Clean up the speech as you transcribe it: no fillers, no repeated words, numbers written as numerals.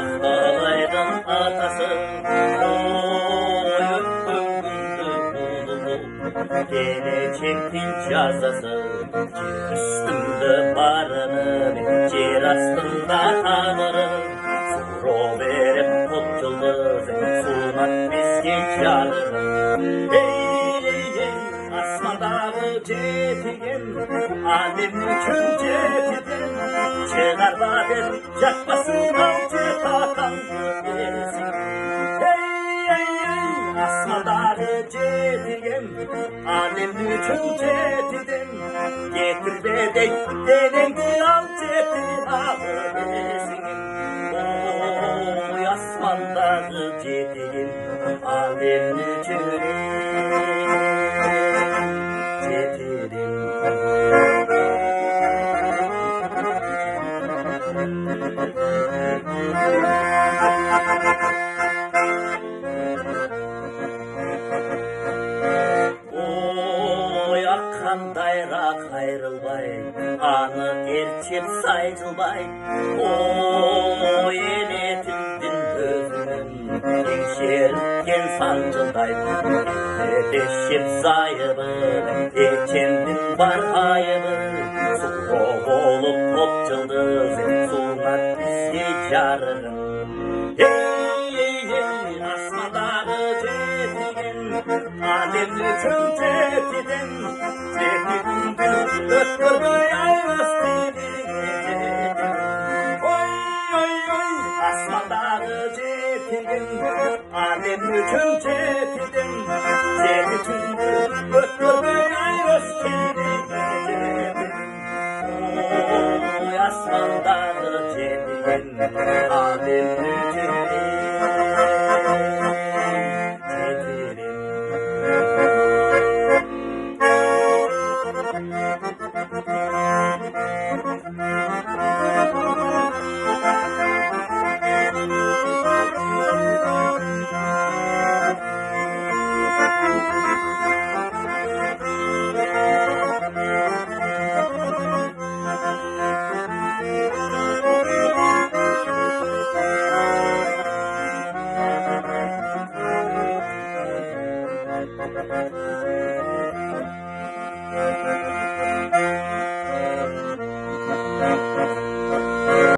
Ақталайдың атасы келешектің жазасы. Жер үстінде барыны, жер астында тамыры, суры беріп топ жұлдыз, сунат бізге жарығы. Асмандағы жетіген, әлем үшін жетіген, шығарма деп жақпасын ау жетақаңды бересің. Асмандағы жетіген, әлем үшін жетіген, кетірбе дей денеңді ал жеті ағы бересің. Ой, асмандағы жетіген, әлем үшін ой, аққандайра қайрылбай, анық ерчеп сайжылбай, ой, енетілдің өзінің еңшерілген санжылдай, етешеп сайыбын, ечендің бар айыбын, суы болып топ жылдыз, суынат бізге жарығын. Асмандағы жетіген, әлем үшін жетіген, жетігінді өткірмей айрыс тегеге. Ой, ой, ой, асмандағы жетіген, әлем үшін жетіген, жетігінді өткірмей айрыс тегеге. Ой, асмандағы жетіген, әлем үшін Thank you.